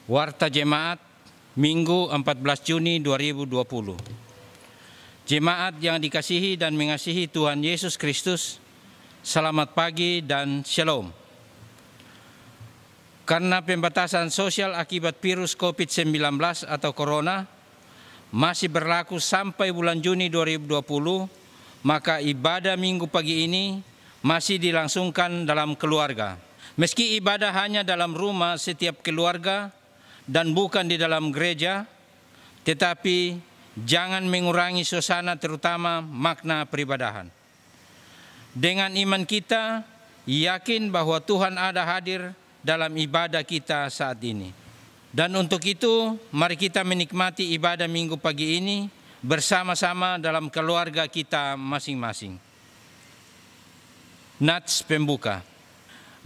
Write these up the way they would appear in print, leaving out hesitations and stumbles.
Warta Jemaat Minggu 14 Juni 2020. Jemaat yang dikasihi dan mengasihi Tuhan Yesus Kristus, selamat pagi dan shalom. Karena pembatasan sosial akibat virus COVID-19 atau Corona masih berlaku sampai bulan Juni 2020, maka ibadah minggu pagi ini masih dilangsungkan dalam keluarga. Meski ibadah hanya dalam rumah setiap keluarga dan bukan di dalam gereja, tetapi jangan mengurangi suasana terutama makna peribadahan. Dengan iman kita, yakin bahwa Tuhan ada hadir dalam ibadah kita saat ini. Dan untuk itu, mari kita menikmati ibadah minggu pagi ini bersama-sama dalam keluarga kita masing-masing. Nats pembuka.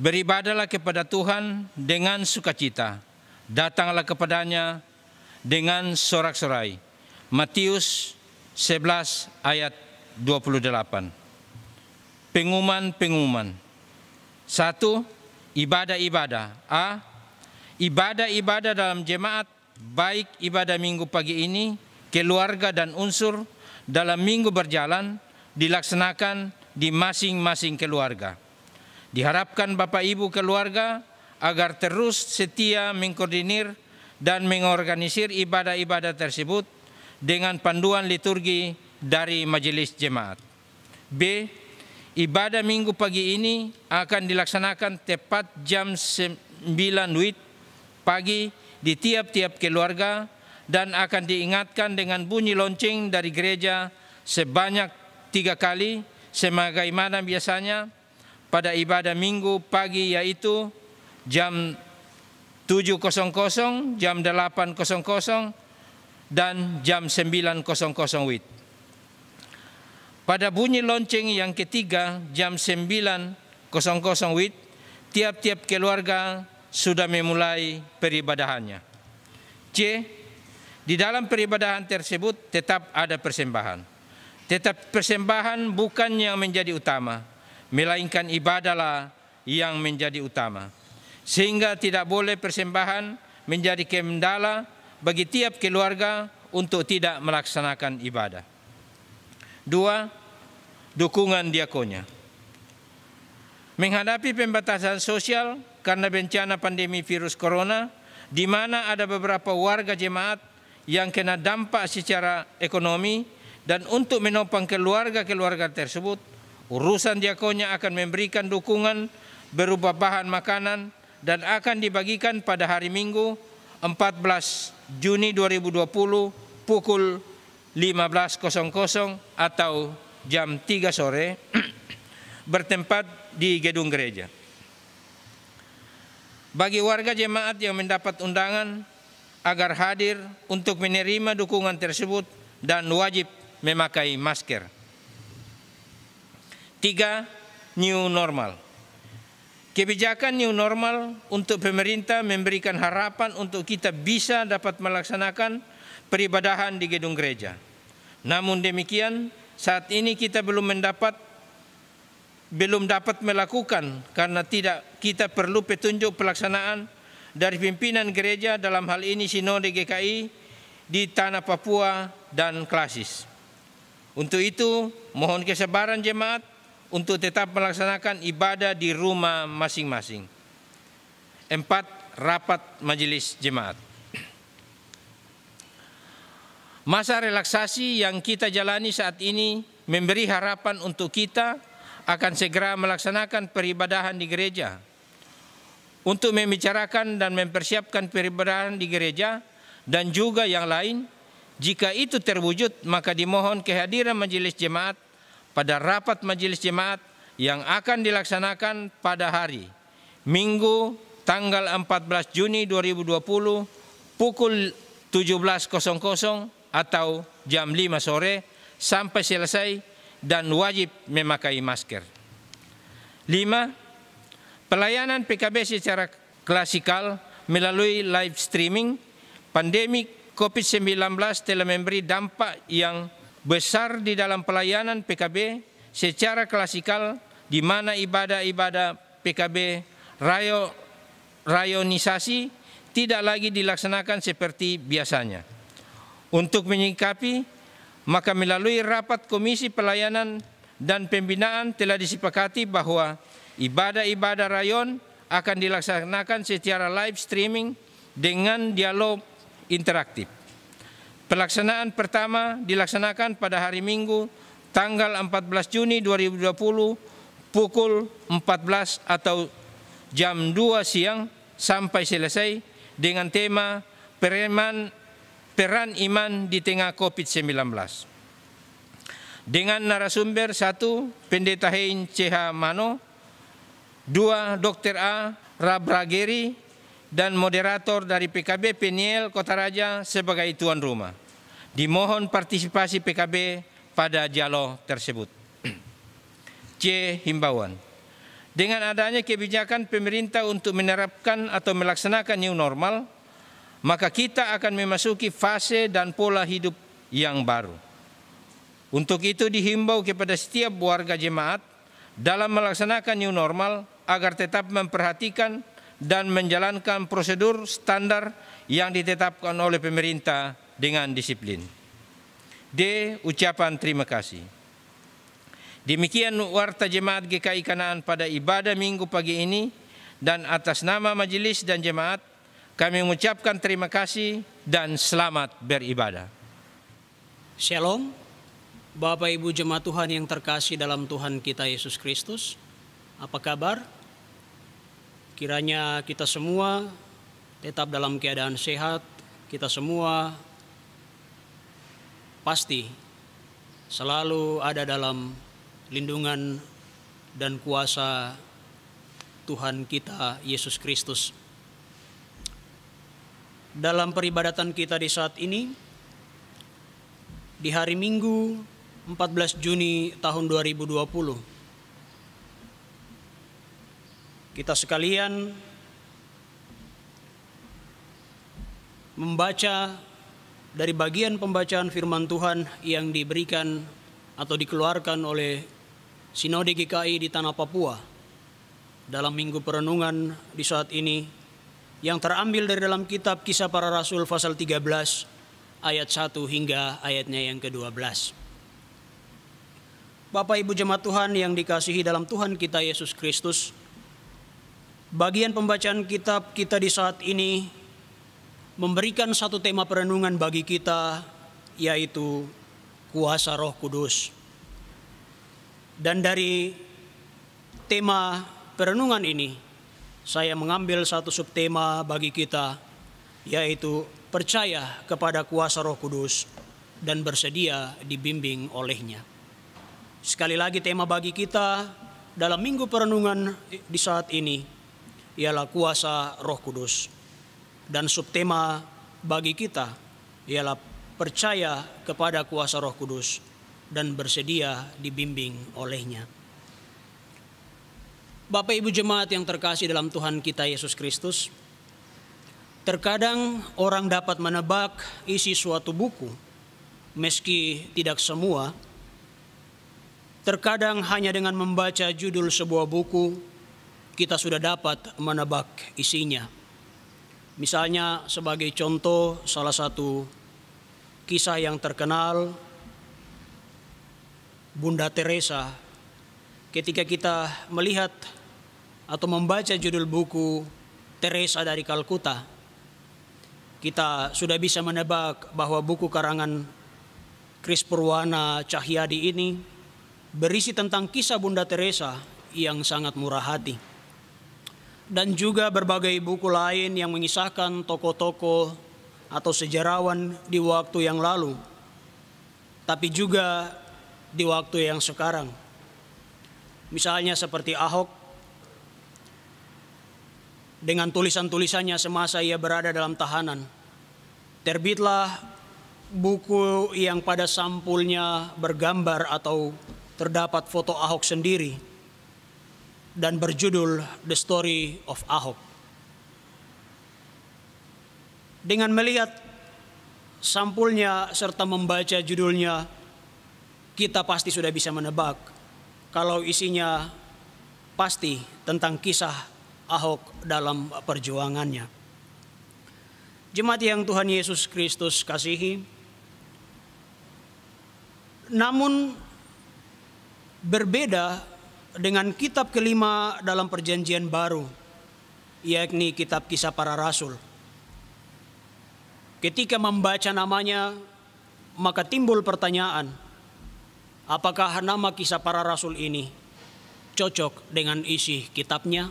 Beribadalah kepada Tuhan dengan sukacita. Datanglah kepadanya dengan sorak-sorai. Matius 11 ayat 28. Pengumuman-pengumuman. 1. Ibadah-ibadah. A. Ibadah-ibadah dalam jemaat, baik ibadah minggu pagi ini, keluarga dan unsur dalam minggu berjalan, dilaksanakan di masing-masing keluarga. Diharapkan Bapak Ibu keluarga agar terus setia mengkoordinir dan mengorganisir ibadah-ibadah tersebut dengan panduan liturgi dari majelis jemaat. B. Ibadah minggu pagi ini akan dilaksanakan tepat jam 9 WIB pagi di tiap-tiap keluarga dan akan diingatkan dengan bunyi lonceng dari gereja sebanyak 3 kali sebagaimana biasanya pada ibadah minggu pagi, yaitu jam 7.00, jam 8.00, dan jam 9.00 WIB. Pada bunyi lonceng yang ketiga, jam 9.00 WIB, tiap-tiap keluarga sudah memulai peribadahannya. C. Di dalam peribadahan tersebut tetap ada persembahan. Tetap persembahan bukan yang menjadi utama, melainkan ibadahlah yang menjadi utama. Sehingga tidak boleh persembahan menjadi kendala bagi tiap keluarga untuk tidak melaksanakan ibadah. 2. Dukungan diakonia. Menghadapi pembatasan sosial karena bencana pandemi virus corona, di mana ada beberapa warga jemaat yang kena dampak secara ekonomi, dan untuk menopang keluarga-keluarga tersebut, urusan diakonia akan memberikan dukungan berupa bahan makanan dan akan dibagikan pada hari Minggu 14 Juni 2020 pukul 15.00 atau jam 3 sore bertempat di gedung gereja. Bagi warga jemaat yang mendapat undangan agar hadir untuk menerima dukungan tersebut dan wajib memakai masker. 3. New normal. Kebijakan new normal untuk pemerintah memberikan harapan untuk kita bisa dapat melaksanakan peribadahan di gedung gereja. Namun demikian, saat ini kita belum dapat melakukan karena kita perlu petunjuk pelaksanaan dari pimpinan gereja, dalam hal ini Sinode GKI di Tanah Papua dan Klasis. Untuk itu, mohon kesabaran jemaat untuk tetap melaksanakan ibadah di rumah masing-masing. 4. Rapat majelis jemaat. Masa relaksasi yang kita jalani saat ini memberi harapan untuk kita akan segera melaksanakan peribadahan di gereja. Untuk membicarakan dan mempersiapkan peribadahan di gereja dan juga yang lain, jika itu terwujud, maka dimohon kehadiran majelis jemaat pada rapat majelis jemaat yang akan dilaksanakan pada hari Minggu tanggal 14 Juni 2020 pukul 17.00 atau jam 5 sore sampai selesai dan wajib memakai masker. 5. Pelayanan PKB secara klasikal melalui live streaming. Pandemi COVID-19 telah memberi dampak yang besar di dalam pelayanan PKB secara klasikal, di mana ibadah-ibadah PKB rayonisasi tidak lagi dilaksanakan seperti biasanya. Untuk menyikapi, maka melalui rapat Komisi Pelayanan dan Pembinaan telah disepakati bahwa ibadah-ibadah rayon akan dilaksanakan secara live streaming dengan dialog interaktif. Pelaksanaan pertama dilaksanakan pada hari Minggu tanggal 14 Juni 2020 pukul 14 atau jam 2 siang sampai selesai dengan tema peran iman di tengah COVID-19. Dengan narasumber 1, Pendeta Hein C.H. Mano, 2, Dr. A. Rabrageri, dan moderator dari PKB Peniel Kota Raja sebagai tuan rumah. Dimohon partisipasi PKB pada dialog tersebut. C. Himbauan. Dengan adanya kebijakan pemerintah untuk menerapkan atau melaksanakan new normal, maka kita akan memasuki fase dan pola hidup yang baru. Untuk itu dihimbau kepada setiap warga jemaat dalam melaksanakan new normal agar tetap memperhatikan dan menjalankan prosedur standar yang ditetapkan oleh pemerintah dengan disiplin. D. Ucapan terima kasih. Demikian warta jemaat GKI Kanaan pada ibadah Minggu pagi ini, dan atas nama majelis dan jemaat kami mengucapkan terima kasih dan selamat beribadah. Shalom, Bapak Ibu jemaat Tuhan yang terkasih dalam Tuhan kita Yesus Kristus. Apa kabar? Kiranya kita semua tetap dalam keadaan sehat, kita semua pasti selalu ada dalam lindungan dan kuasa Tuhan kita Yesus Kristus. Dalam peribadatan kita di saat ini, di hari Minggu 14 Juni tahun 2020, kita sekalian membaca dari bagian pembacaan firman Tuhan yang diberikan atau dikeluarkan oleh Sinode GKI di Tanah Papua dalam Minggu Perenungan di saat ini, yang terambil dari dalam kitab Kisah Para Rasul pasal 13 ayat 1 hingga ayatnya yang ke-12. Bapak Ibu jemaat Tuhan yang dikasihi dalam Tuhan kita Yesus Kristus, bagian pembacaan kitab kita di saat ini memberikan satu tema perenungan bagi kita, yaitu kuasa Roh Kudus. Dan dari tema perenungan ini, saya mengambil satu subtema bagi kita, yaitu percaya kepada kuasa Roh Kudus dan bersedia dibimbing olehnya. Sekali lagi, tema bagi kita dalam Minggu Perenungan di saat ini ialah kuasa Roh Kudus. Dan subtema bagi kita ialah percaya kepada kuasa Roh Kudus dan bersedia dibimbing olehnya. Bapak Ibu jemaat yang terkasih dalam Tuhan kita Yesus Kristus, terkadang orang dapat menebak isi suatu buku, meski tidak semua. Terkadang hanya dengan membaca judul sebuah buku, kita sudah dapat menebak isinya. Misalnya sebagai contoh, salah satu kisah yang terkenal, Bunda Teresa. Ketika kita melihat atau membaca judul buku Teresa dari Kalkuta, kita sudah bisa menebak bahwa buku karangan Kris Purwana Cahyadi ini berisi tentang kisah Bunda Teresa yang sangat murah hati. Dan juga berbagai buku lain yang mengisahkan tokoh-tokoh atau sejarawan di waktu yang lalu, tapi juga di waktu yang sekarang. Misalnya seperti Ahok, dengan tulisan-tulisannya semasa ia berada dalam tahanan. Terbitlah buku yang pada sampulnya bergambar atau terdapat foto Ahok sendiri dan berjudul The Story of Ahok. Dengan melihat sampulnya serta membaca judulnya, kita pasti sudah bisa menebak kalau isinya pasti tentang kisah Ahok dalam perjuangannya. Jemaat yang Tuhan Yesus Kristus kasihi, namun berbeda dengan kitab kelima dalam perjanjian baru, yakni kitab Kisah Para Rasul. Ketika membaca namanya, maka timbul pertanyaan, apakah nama Kisah Para Rasul ini cocok dengan isi kitabnya?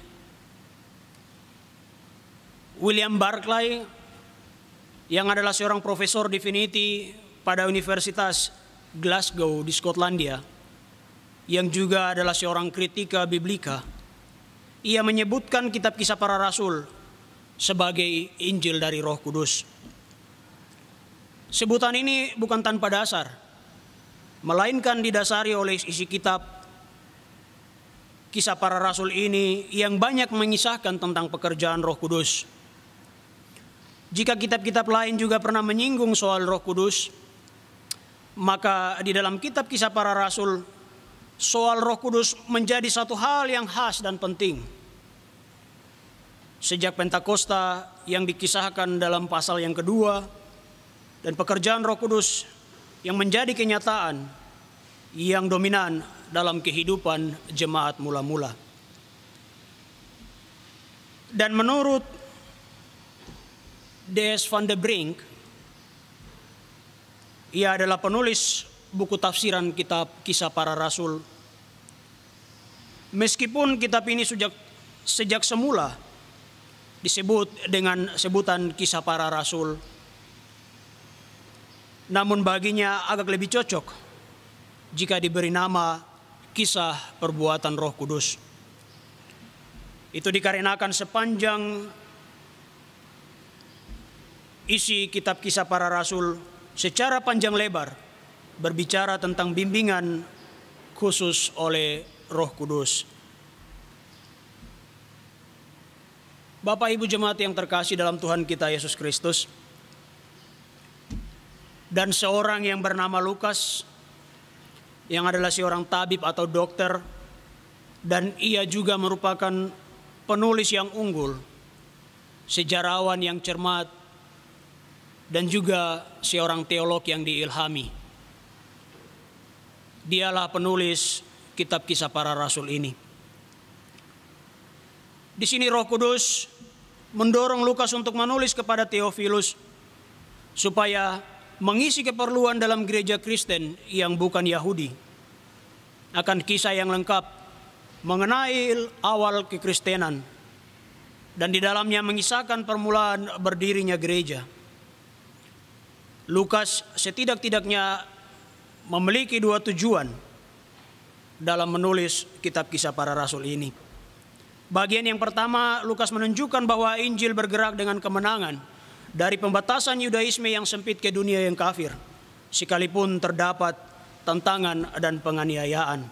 William Barclay, yang adalah seorang profesor divinity pada Universitas Glasgow di Skotlandia, yang juga adalah seorang kritika biblika, ia menyebutkan kitab Kisah Para Rasul sebagai Injil dari Roh Kudus. Sebutan ini bukan tanpa dasar, melainkan didasari oleh isi kitab Kisah Para Rasul ini yang banyak mengisahkan tentang pekerjaan Roh Kudus. Jika kitab-kitab lain juga pernah menyinggung soal Roh Kudus, maka di dalam kitab Kisah Para Rasul, soal Roh Kudus menjadi satu hal yang khas dan penting. Sejak Pentakosta yang dikisahkan dalam pasal yang kedua, dan pekerjaan Roh Kudus yang menjadi kenyataan yang dominan dalam kehidupan jemaat mula-mula. Dan menurut D.S. van der Brink, ia adalah penulis buku tafsiran kitab Kisah Para Rasul. Meskipun kitab ini sejak semula disebut dengan sebutan Kisah Para Rasul, namun baginya agak lebih cocok jika diberi nama Kisah Perbuatan Roh Kudus. Itu dikarenakan sepanjang isi kitab Kisah Para Rasul secara panjang lebar berbicara tentang bimbingan khusus oleh Roh Kudus. Bapak Ibu jemaat yang terkasih dalam Tuhan kita Yesus Kristus, dan seorang yang bernama Lukas, yang adalah seorang tabib atau dokter, dan ia juga merupakan penulis yang unggul, sejarawan yang cermat, dan juga seorang teolog yang diilhami. Dialah penulis kitab Kisah Para Rasul ini. Di sini Roh Kudus mendorong Lukas untuk menulis kepada Theophilus supaya mengisi keperluan dalam gereja Kristen yang bukan Yahudi akan kisah yang lengkap mengenai awal kekristenan, dan di dalamnya mengisahkan permulaan berdirinya gereja. Lukas setidak-tidaknya memiliki dua tujuan dalam menulis kitab Kisah Para Rasul ini. Bagian yang pertama, Lukas menunjukkan bahwa Injil bergerak dengan kemenangan dari pembatasan Yudaisme yang sempit ke dunia yang kafir, sekalipun terdapat tantangan dan penganiayaan.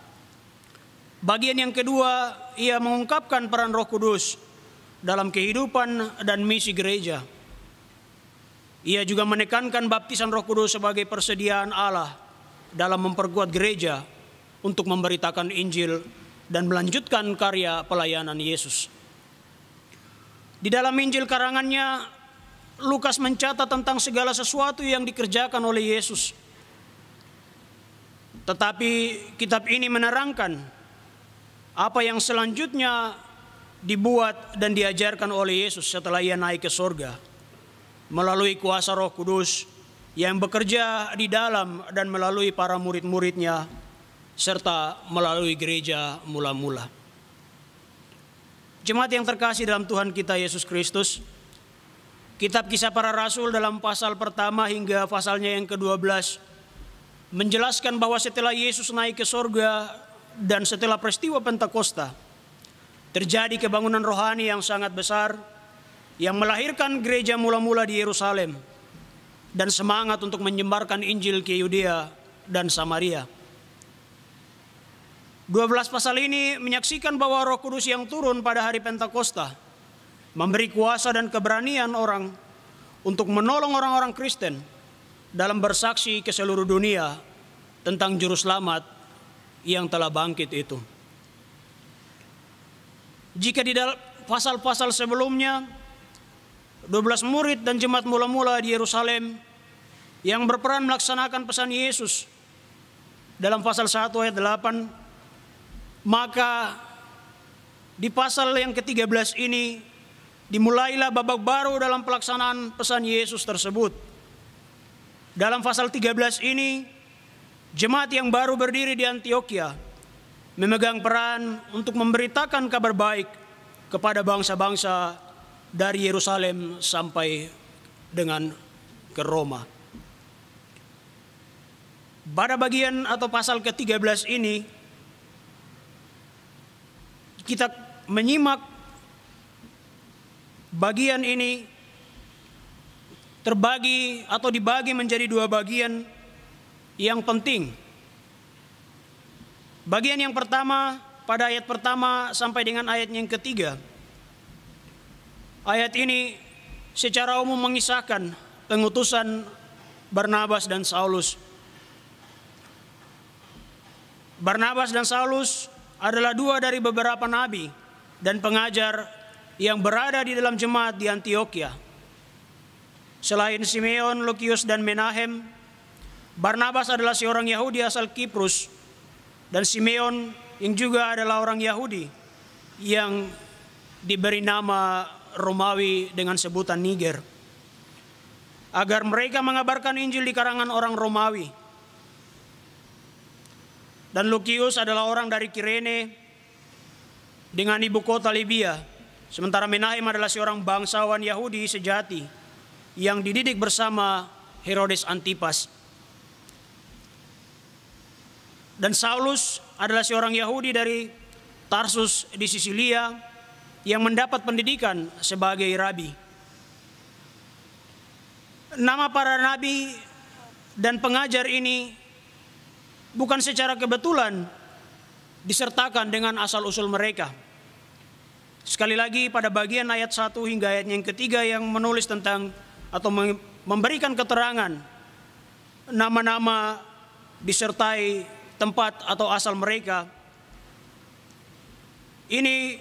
Bagian yang kedua, ia mengungkapkan peran Roh Kudus dalam kehidupan dan misi gereja. Ia juga menekankan baptisan Roh Kudus sebagai persediaan Allah dalam memperkuat gereja untuk memberitakan Injil dan melanjutkan karya pelayanan Yesus. Di dalam Injil karangannya, Lukas mencatat tentang segala sesuatu yang dikerjakan oleh Yesus. Tetapi kitab ini menerangkan apa yang selanjutnya dibuat dan diajarkan oleh Yesus setelah ia naik ke sorga, melalui kuasa Roh Kudus yang bekerja di dalam dan melalui para murid-muridnya, serta melalui gereja mula-mula. Jemaat yang terkasih dalam Tuhan kita Yesus Kristus, kitab Kisah Para Rasul dalam pasal pertama hingga pasalnya yang ke-12 menjelaskan bahwa setelah Yesus naik ke sorga dan setelah peristiwa Pentakosta, terjadi kebangunan rohani yang sangat besar yang melahirkan gereja mula-mula di Yerusalem dan semangat untuk menyebarkan Injil ke Yudea dan Samaria. 12 pasal ini menyaksikan bahwa Roh Kudus yang turun pada hari Pentakosta memberi kuasa dan keberanian orang untuk menolong orang-orang Kristen dalam bersaksi ke seluruh dunia tentang Juru Selamat yang telah bangkit itu. Jika di dalam pasal-pasal sebelumnya 12 murid dan jemaat mula-mula di Yerusalem yang berperan melaksanakan pesan Yesus dalam pasal 1 ayat 8, maka di pasal yang ke-13 ini dimulailah babak baru dalam pelaksanaan pesan Yesus tersebut. Dalam pasal 13 ini, jemaat yang baru berdiri di Antiokhia memegang peran untuk memberitakan kabar baik kepada bangsa-bangsa dari Yerusalem sampai dengan ke Roma. Pada bagian atau pasal ke-13 ini, kita menyimak bagian ini terbagi atau dibagi menjadi dua bagian yang penting. Bagian yang pertama pada ayat pertama sampai dengan ayat yang ketiga. Ayat ini secara umum mengisahkan pengutusan Barnabas dan Saulus. Barnabas dan Saulus adalah dua dari beberapa nabi dan pengajar yang berada di dalam jemaat di Antiokhia. Selain Simeon, Lukius, dan Menahem, Barnabas adalah seorang Yahudi asal Kiprus, dan Simeon yang juga adalah orang Yahudi yang diberi nama Romawi dengan sebutan Niger, agar mereka mengabarkan Injil di karangan orang Romawi. Dan Lukius adalah orang dari Kirene dengan ibu kota Libya, sementara Menahem adalah seorang bangsawan Yahudi sejati yang dididik bersama Herodes Antipas. Dan Saulus adalah seorang Yahudi dari Tarsus di Sisilia yang mendapat pendidikan sebagai rabi. Nama para nabi dan pengajar ini bukan secara kebetulan disertakan dengan asal-usul mereka. Sekali lagi pada bagian ayat 1 hingga ayat yang ketiga yang menulis tentang atau memberikan keterangan nama-nama disertai tempat atau asal mereka. Ini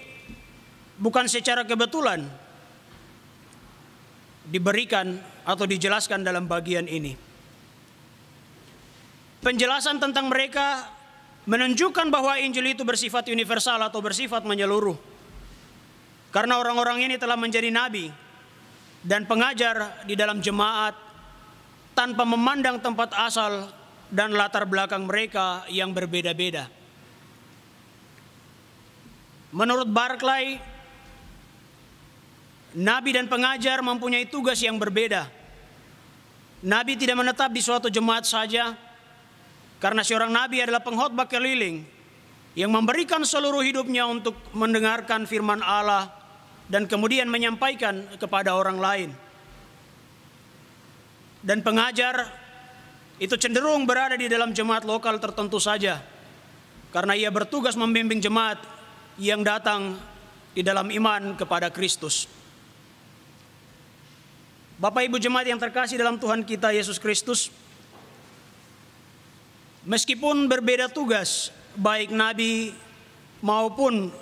bukan secara kebetulan diberikan atau dijelaskan dalam bagian ini. Penjelasan tentang mereka menunjukkan bahwa Injil itu bersifat universal atau bersifat menyeluruh. Karena orang-orang ini telah menjadi nabi dan pengajar di dalam jemaat tanpa memandang tempat asal dan latar belakang mereka yang berbeda-beda. Menurut Barclay, nabi dan pengajar mempunyai tugas yang berbeda. Nabi tidak menetap di suatu jemaat saja, karena seorang nabi adalah pengkhotbah keliling yang memberikan seluruh hidupnya untuk mendengarkan firman Allah dan kemudian menyampaikan kepada orang lain. Dan pengajar itu cenderung berada di dalam jemaat lokal tertentu saja, karena ia bertugas membimbing jemaat yang datang di dalam iman kepada Kristus. Bapak Ibu jemaat yang terkasih dalam Tuhan kita Yesus Kristus, meskipun berbeda tugas, baik nabi maupun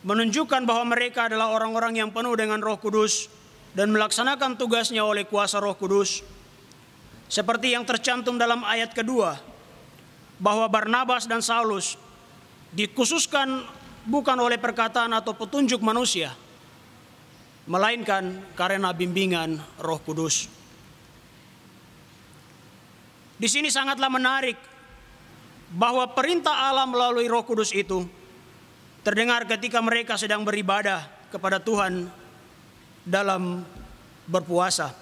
menunjukkan bahwa mereka adalah orang-orang yang penuh dengan Roh Kudus dan melaksanakan tugasnya oleh kuasa Roh Kudus, seperti yang tercantum dalam ayat kedua, bahwa Barnabas dan Saulus dikhususkan bukan oleh perkataan atau petunjuk manusia, melainkan karena bimbingan Roh Kudus. Di sini sangatlah menarik bahwa perintah Allah melalui Roh Kudus itu terdengar ketika mereka sedang beribadah kepada Tuhan dalam berpuasa.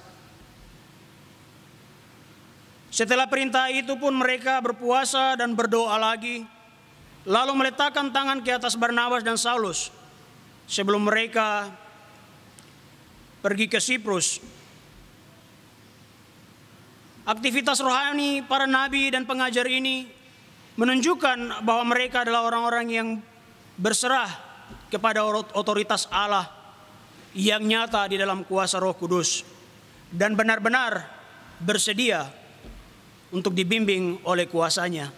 Setelah perintah itu pun mereka berpuasa dan berdoa lagi, lalu meletakkan tangan ke atas Barnabas dan Saulus sebelum mereka pergi ke Siprus. Aktivitas rohani para nabi dan pengajar ini menunjukkan bahwa mereka adalah orang-orang yang berserah kepada otoritas Allah yang nyata di dalam kuasa Roh Kudus dan benar-benar bersedia untuk dibimbing oleh kuasanya.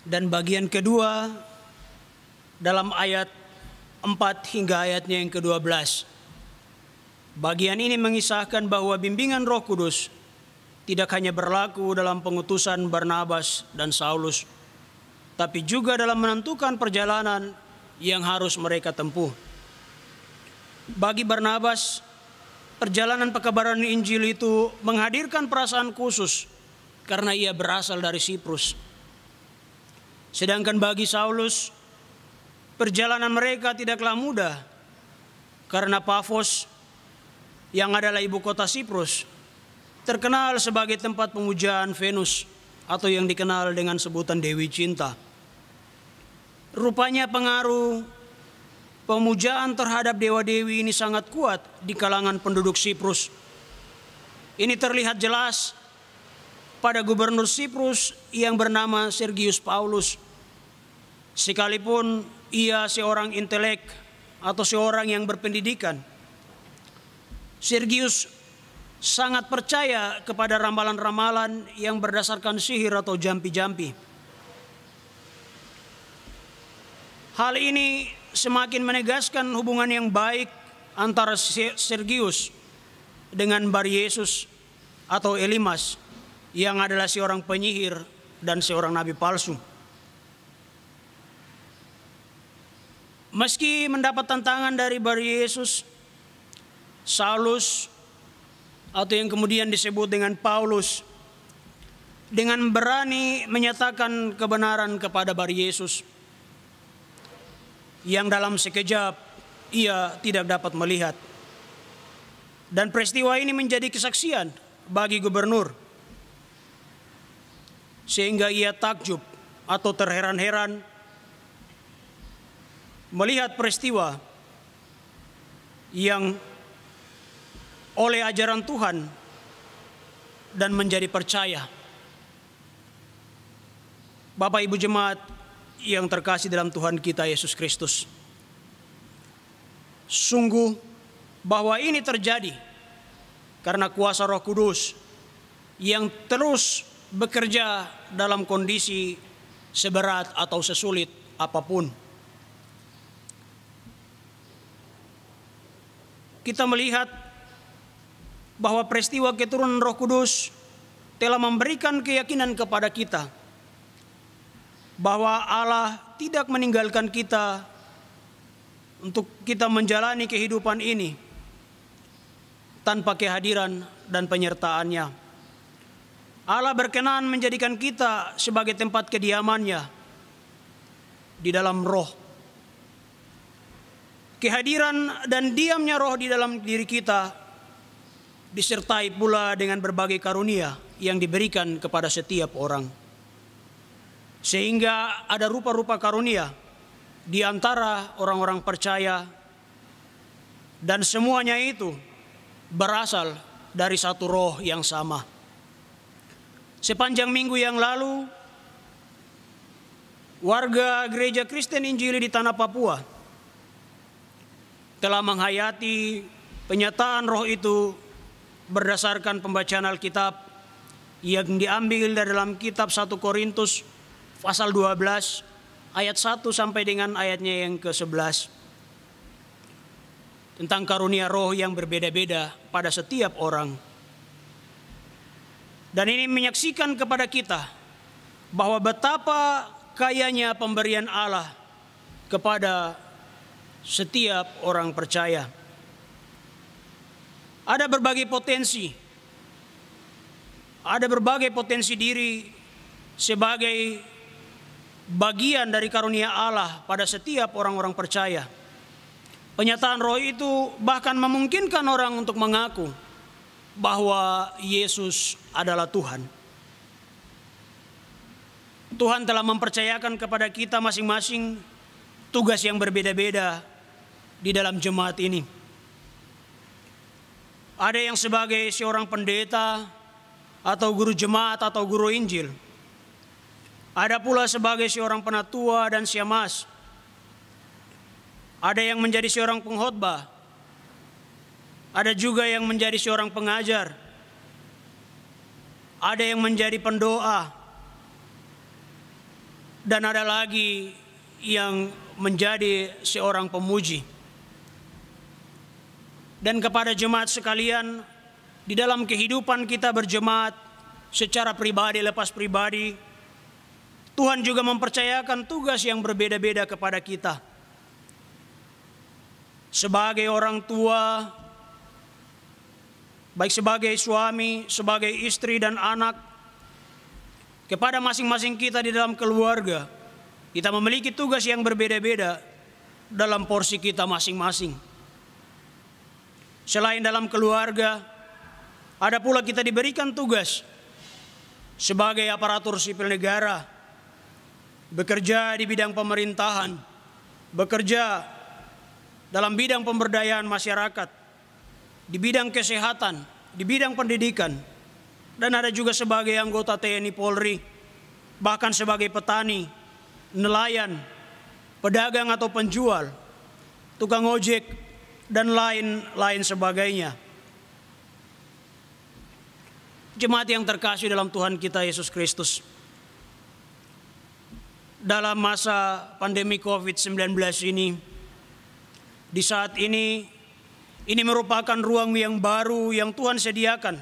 Dan bagian kedua dalam ayat 4 hingga ayatnya yang ke-12 Bagian ini mengisahkan bahwa bimbingan Roh Kudus tidak hanya berlaku dalam pengutusan Barnabas dan Saulus, tapi juga dalam menentukan perjalanan yang harus mereka tempuh. Bagi Barnabas, perjalanan pekabaran Injil itu menghadirkan perasaan khusus karena ia berasal dari Siprus. Sedangkan bagi Saulus, perjalanan mereka tidaklah mudah karena Pafos yang adalah ibu kota Siprus terkenal sebagai tempat pemujaan Venus atau yang dikenal dengan sebutan Dewi Cinta. Rupanya pengaruh pemujaan terhadap dewa-dewi ini sangat kuat di kalangan penduduk Siprus. Ini terlihat jelas pada gubernur Siprus yang bernama Sergius Paulus. Sekalipun ia seorang intelek atau seorang yang berpendidikan, Sergius sangat percaya kepada ramalan-ramalan yang berdasarkan sihir atau jampi-jampi. Hal ini semakin menegaskan hubungan yang baik antara Sergius dengan Bar Yesus atau Elimas yang adalah seorang penyihir dan seorang nabi palsu. Meski mendapat tantangan dari Bar Yesus, Saulus atau yang kemudian disebut dengan Paulus dengan berani menyatakan kebenaran kepada Bar Yesus yang dalam sekejap ia tidak dapat melihat. Dan peristiwa ini menjadi kesaksian bagi gubernur, sehingga ia takjub atau terheran-heran melihat peristiwa yang oleh ajaran Tuhan dan menjadi percaya. Bapak Ibu jemaat yang terkasih dalam Tuhan kita Yesus Kristus, sungguh bahwa ini terjadi karena kuasa Roh Kudus yang terus bekerja dalam kondisi seberat atau sesulit apapun. Kita melihat bahwa peristiwa keturunan Roh Kudus telah memberikan keyakinan kepada kita bahwa Allah tidak meninggalkan kita untuk kita menjalani kehidupan ini tanpa kehadiran dan penyertaan-Nya. Allah berkenan menjadikan kita sebagai tempat kediaman-Nya di dalam roh. Kehadiran dan diamnya roh di dalam diri kita disertai pula dengan berbagai karunia yang diberikan kepada setiap orang. Sehingga ada rupa-rupa karunia di antara orang-orang percaya, dan semuanya itu berasal dari satu roh yang sama. Sepanjang minggu yang lalu, warga gereja Kristen Injili di tanah Papua telah menghayati penyataan roh itu berdasarkan pembacaan Alkitab yang diambil dari dalam kitab 1 Korintus pasal 12 ayat 1 sampai dengan ayatnya yang ke-11. Tentang karunia roh yang berbeda-beda pada setiap orang. Dan ini menyaksikan kepada kita bahwa betapa kayanya pemberian Allah kepada setiap orang percaya. Ada berbagai potensi. Ada berbagai potensi diri sebagai bagian dari karunia Allah pada setiap orang-orang percaya. Penyataan roh itu bahkan memungkinkan orang untuk mengaku bahwa Yesus adalah Tuhan. Tuhan telah mempercayakan kepada kita masing-masing tugas yang berbeda-beda di dalam jemaat ini. Ada yang sebagai seorang pendeta atau guru jemaat atau guru Injil. Ada pula sebagai seorang penatua dan syemasi. Ada yang menjadi seorang pengkhotbah. Ada juga yang menjadi seorang pengajar. Ada yang menjadi pendoa. Dan ada lagi yang menjadi seorang pemuji. dan kepada jemaat sekalian di dalam kehidupan kita berjemaat secara pribadi lepas pribadi. Tuhan juga mempercayakan tugas yang berbeda-beda kepada kita. Sebagai orang tua, baik sebagai suami, sebagai istri dan anak, kepada masing-masing kita di dalam keluarga, kita memiliki tugas yang berbeda-beda dalam porsi kita masing-masing. Selain dalam keluarga, ada pula kita diberikan tugas sebagai aparatur sipil negara, bekerja di bidang pemerintahan, bekerja dalam bidang pemberdayaan masyarakat, di bidang kesehatan, di bidang pendidikan, dan ada juga sebagai anggota TNI Polri, bahkan sebagai petani, nelayan, pedagang atau penjual, tukang ojek, dan lain-lain sebagainya. Jemaat yang terkasih dalam Tuhan kita Yesus Kristus, dalam masa pandemi COVID-19 ini, di saat ini merupakan ruang yang baru yang Tuhan sediakan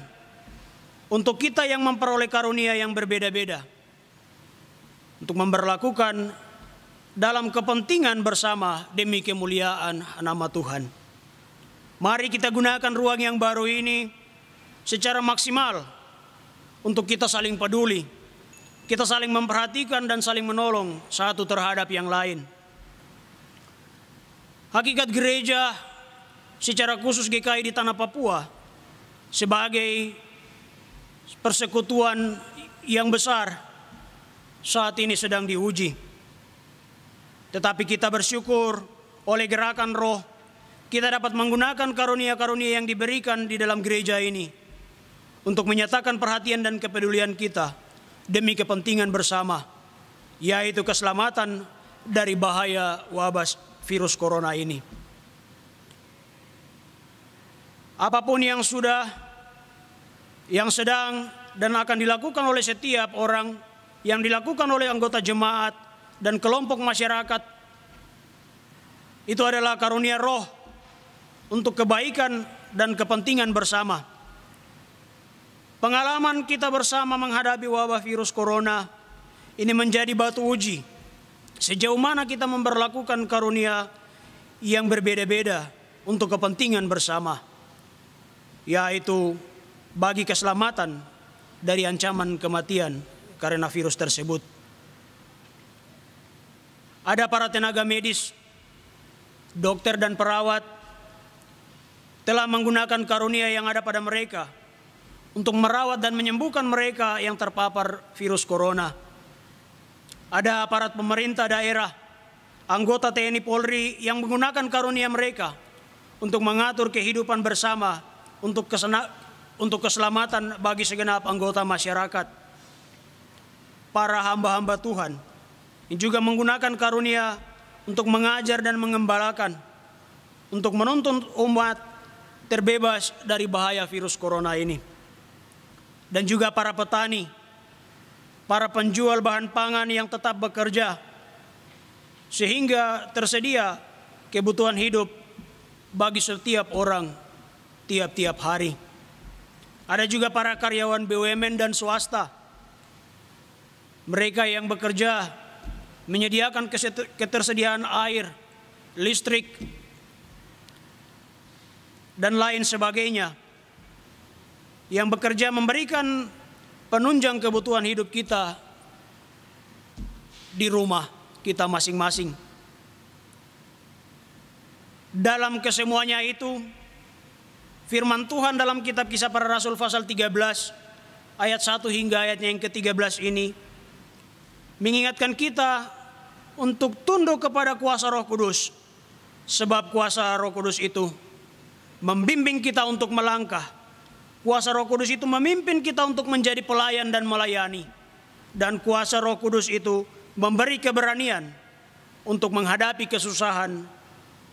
untuk kita yang memperoleh karunia yang berbeda-beda, untuk memberlakukan dalam kepentingan bersama demi kemuliaan nama Tuhan. Mari kita gunakan ruang yang baru ini secara maksimal untuk kita saling peduli, kita saling memperhatikan dan saling menolong satu terhadap yang lain. Hakikat gereja secara khusus GKI di Tanah Papua sebagai persekutuan yang besar saat ini sedang diuji. Tetapi kita bersyukur oleh gerakan roh, kita dapat menggunakan karunia-karunia yang diberikan di dalam gereja ini untuk menyatakan perhatian dan kepedulian kita demi kepentingan bersama, yaitu keselamatan dari bahaya wabah virus corona ini. Apapun yang sudah, yang sedang dan akan dilakukan oleh setiap orang, yang dilakukan oleh anggota jemaat dan kelompok masyarakat, itu adalah karunia roh untuk kebaikan dan kepentingan bersama. Pengalaman kita bersama menghadapi wabah virus corona ini menjadi batu uji sejauh mana kita memperlakukan karunia yang berbeda-beda untuk kepentingan bersama, yaitu bagi keselamatan dari ancaman kematian karena virus tersebut. Ada para tenaga medis, dokter dan perawat telah menggunakan karunia yang ada pada mereka untuk merawat dan menyembuhkan mereka yang terpapar virus corona. Ada aparat pemerintah daerah, anggota TNI Polri yang menggunakan karunia mereka untuk mengatur kehidupan bersama untuk keselamatan bagi segenap anggota masyarakat. Para hamba-hamba Tuhan yang juga menggunakan karunia untuk mengajar dan mengembalakan, untuk menuntun umat terbebas dari bahaya virus corona ini. Dan juga para petani, para penjual bahan pangan yang tetap bekerja sehingga tersedia kebutuhan hidup bagi setiap orang tiap-tiap hari. Ada juga para karyawan BUMN dan swasta, mereka yang bekerja menyediakan ketersediaan air, listrik, dan lain sebagainya, yang bekerja memberikan penunjang kebutuhan hidup kita di rumah kita masing-masing. Dalam kesemuanya itu, firman Tuhan dalam kitab Kisah Para Rasul pasal 13 ayat 1 hingga ayatnya yang ke-13 ini mengingatkan kita untuk tunduk kepada kuasa Roh Kudus, sebab kuasa Roh Kudus itu membimbing kita untuk melangkah. Kuasa Roh Kudus itu memimpin kita untuk menjadi pelayan dan melayani. Dan kuasa Roh Kudus itu memberi keberanian untuk menghadapi kesusahan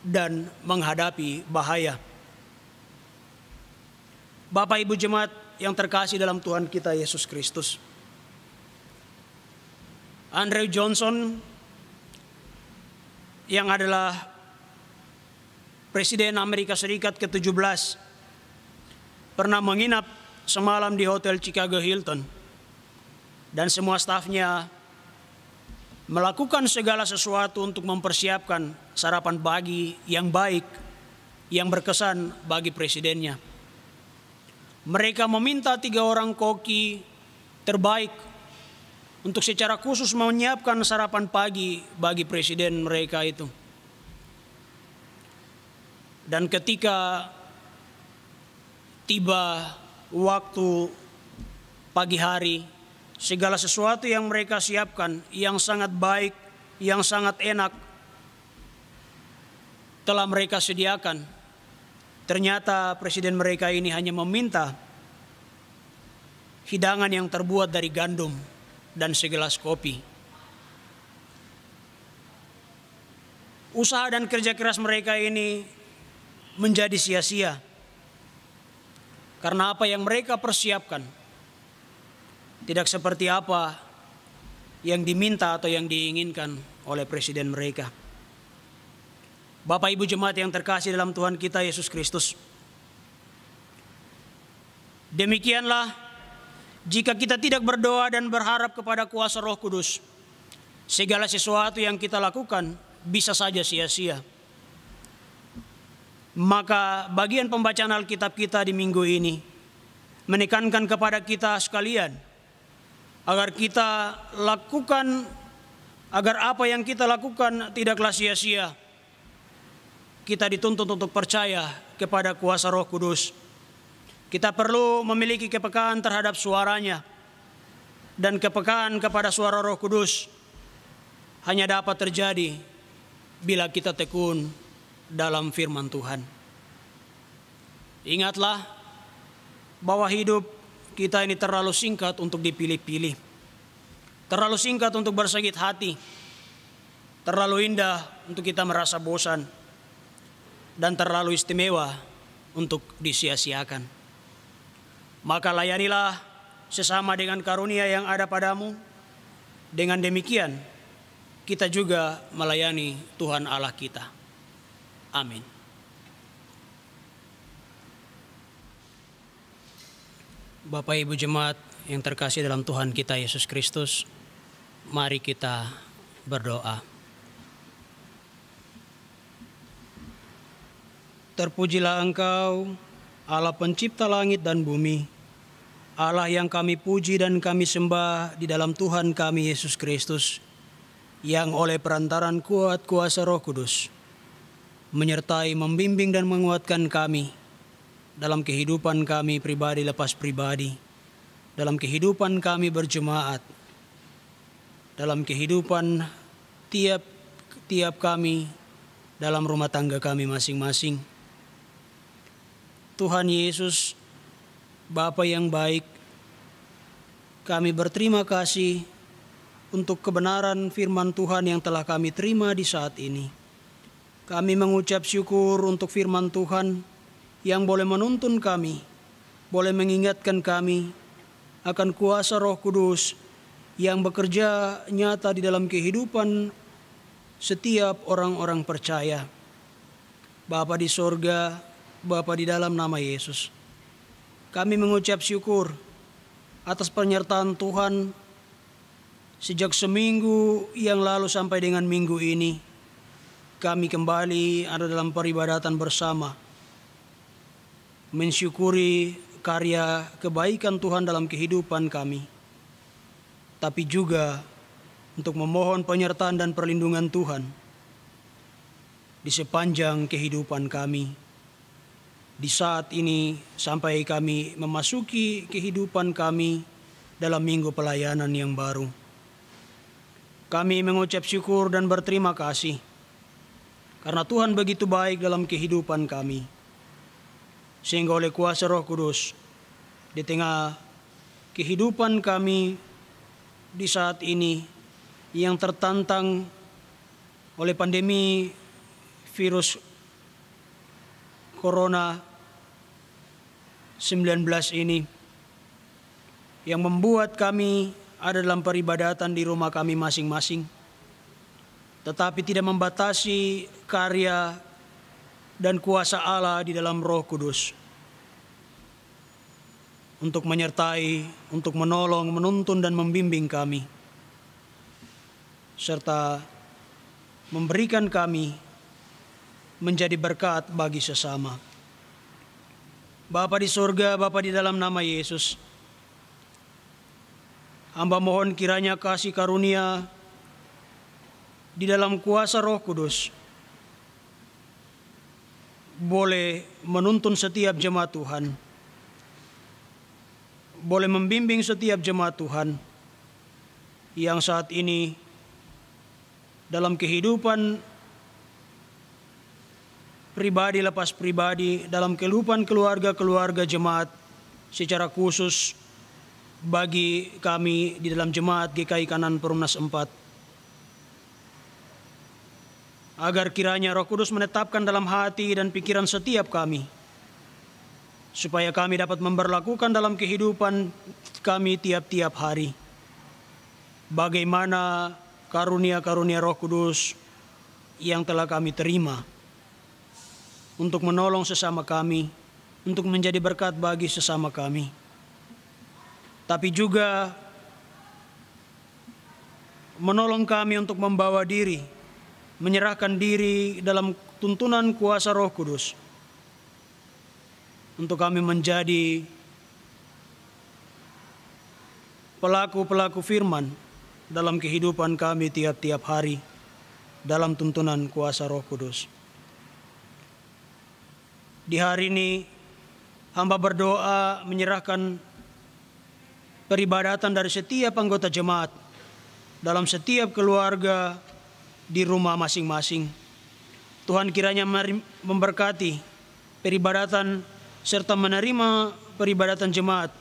dan menghadapi bahaya. Bapak Ibu jemaat yang terkasih dalam Tuhan kita Yesus Kristus, Andrew Johnson yang adalah Presiden Amerika Serikat ke-17 pernah menginap semalam di Hotel Chicago Hilton, dan semua stafnya melakukan segala sesuatu untuk mempersiapkan sarapan pagi yang baik, yang berkesan bagi presidennya. Mereka meminta 3 orang koki terbaik untuk secara khusus menyiapkan sarapan pagi bagi presiden mereka itu. Dan ketika tiba waktu pagi hari, segala sesuatu yang mereka siapkan, yang sangat baik, yang sangat enak, telah mereka sediakan. Ternyata presiden mereka ini hanya meminta hidangan yang terbuat dari gandum dan segelas kopi. Usaha dan kerja keras mereka ini menjadi sia-sia, karena apa yang mereka persiapkan tidak seperti apa yang diminta atau yang diinginkan oleh presiden mereka. Bapak Ibu jemaat yang terkasih dalam Tuhan kita Yesus Kristus, demikianlah jika kita tidak berdoa dan berharap kepada kuasa Roh Kudus, segala sesuatu yang kita lakukan bisa saja sia-sia. Maka bagian pembacaan Alkitab kita di minggu ini menekankan kepada kita sekalian agar kita lakukan, agar apa yang kita lakukan tidaklah sia-sia. Kita dituntut untuk percaya kepada kuasa Roh Kudus. Kita perlu memiliki kepekaan terhadap suaranya, dan kepekaan kepada suara Roh Kudus hanya dapat terjadi bila kita tekun dalam firman Tuhan. Ingatlah bahwa hidup kita ini terlalu singkat untuk dipilih-pilih, terlalu singkat untuk bersakit hati, terlalu indah untuk kita merasa bosan, dan terlalu istimewa untuk disia-siakan. Maka layanilah sesama dengan karunia yang ada padamu. Dengan demikian kita juga melayani Tuhan Allah kita. Amin. Bapak Ibu jemaat yang terkasih dalam Tuhan kita Yesus Kristus, mari kita berdoa. Terpujilah Engkau, Allah pencipta langit dan bumi, Allah yang kami puji dan kami sembah di dalam Tuhan kami Yesus Kristus, yang oleh perantaran kuat kuasa Roh Kudus menyertai, membimbing dan menguatkan kami dalam kehidupan kami pribadi lepas pribadi, dalam kehidupan kami berjemaat, dalam kehidupan tiap kami dalam rumah tangga kami masing-masing. Tuhan Yesus, Bapa yang baik, kami berterima kasih untuk kebenaran firman Tuhan yang telah kami terima di saat ini. Kami mengucap syukur untuk firman Tuhan yang boleh menuntun kami, boleh mengingatkan kami akan kuasa Roh Kudus yang bekerja nyata di dalam kehidupan setiap orang-orang percaya. Bapa di sorga, Bapa di dalam nama Yesus, kami mengucap syukur atas penyertaan Tuhan sejak seminggu yang lalu sampai dengan minggu ini. Kami kembali ada dalam peribadatan bersama, mensyukuri karya kebaikan Tuhan dalam kehidupan kami, tapi juga untuk memohon penyertaan dan perlindungan Tuhan di sepanjang kehidupan kami. Di saat ini sampai kami memasuki kehidupan kami dalam minggu pelayanan yang baru. Kami mengucap syukur dan berterima kasih karena Tuhan begitu baik dalam kehidupan kami, sehingga oleh kuasa Roh Kudus di tengah kehidupan kami di saat ini yang tertantang oleh pandemi virus Corona 19 ini, yang membuat kami ada dalam peribadatan di rumah kami masing-masing, tetapi tidak membatasi karya dan kuasa Allah di dalam Roh Kudus untuk menyertai, untuk menolong, menuntun dan membimbing kami, serta memberikan kami menjadi berkat bagi sesama. Bapa di surga, Bapa di dalam nama Yesus, hamba mohon kiranya kasih karunia di dalam kuasa Roh Kudus boleh menuntun setiap jemaat Tuhan, boleh membimbing setiap jemaat Tuhan yang saat ini dalam kehidupan pribadi lepas pribadi, dalam kehidupan keluarga-keluarga jemaat secara khusus bagi kami di dalam jemaat GKI Kanan Perumnas 4. Agar kiranya Roh Kudus menetapkan dalam hati dan pikiran setiap kami, supaya kami dapat memberlakukan dalam kehidupan kami tiap-tiap hari bagaimana karunia-karunia Roh Kudus yang telah kami terima untuk menolong sesama kami, untuk menjadi berkat bagi sesama kami. Tapi juga menolong kami untuk membawa diri, menyerahkan diri dalam tuntunan kuasa Roh Kudus, untuk kami menjadi pelaku-pelaku firman dalam kehidupan kami tiap-tiap hari dalam tuntunan kuasa Roh Kudus. Di hari ini hamba berdoa menyerahkan peribadatan dari setiap anggota jemaat dalam setiap keluarga di rumah masing-masing. Tuhan kiranya memberkati peribadatan serta menerima peribadatan jemaat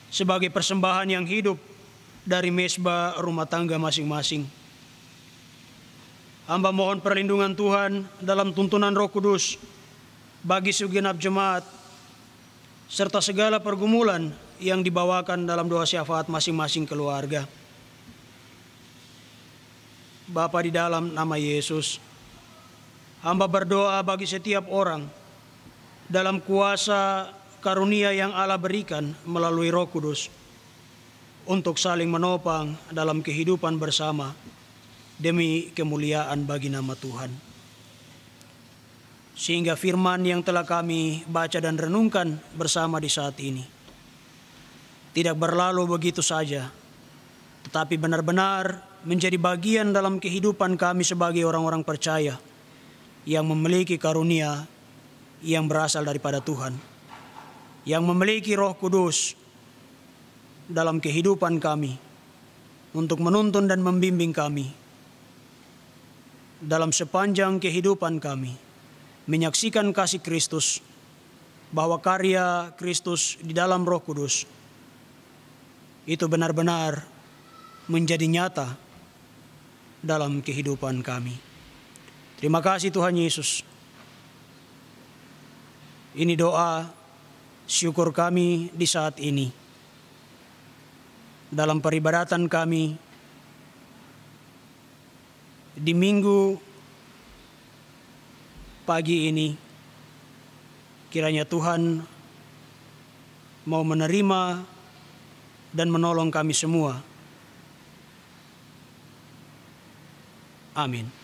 sebagai persembahan yang hidup dari mezbah rumah tangga masing-masing. Hamba mohon perlindungan Tuhan dalam tuntunan Roh Kudus bagi segenap jemaat serta segala pergumulan yang dibawakan dalam doa syafaat masing-masing keluarga. Bapa di dalam nama Yesus, hamba berdoa bagi setiap orang dalam kuasa karunia yang Allah berikan melalui Roh Kudus untuk saling menopang dalam kehidupan bersama demi kemuliaan bagi nama Tuhan. Sehingga firman yang telah kami baca dan renungkan bersama di saat ini tidak berlalu begitu saja, tetapi benar-benar menjadi bagian dalam kehidupan kami sebagai orang-orang percaya yang memiliki karunia yang berasal daripada Tuhan, yang memiliki Roh Kudus dalam kehidupan kami untuk menuntun dan membimbing kami dalam sepanjang kehidupan kami, menyaksikan kasih Kristus, bahwa karya Kristus di dalam Roh Kudus itu benar-benar menjadi nyata dalam kehidupan kami. Terima kasih Tuhan Yesus. Ini doa syukur kami di saat ini. Dalam peribadatan kami di minggu pagi ini, kiranya Tuhan mau menerima dan menolong kami semua. Amin.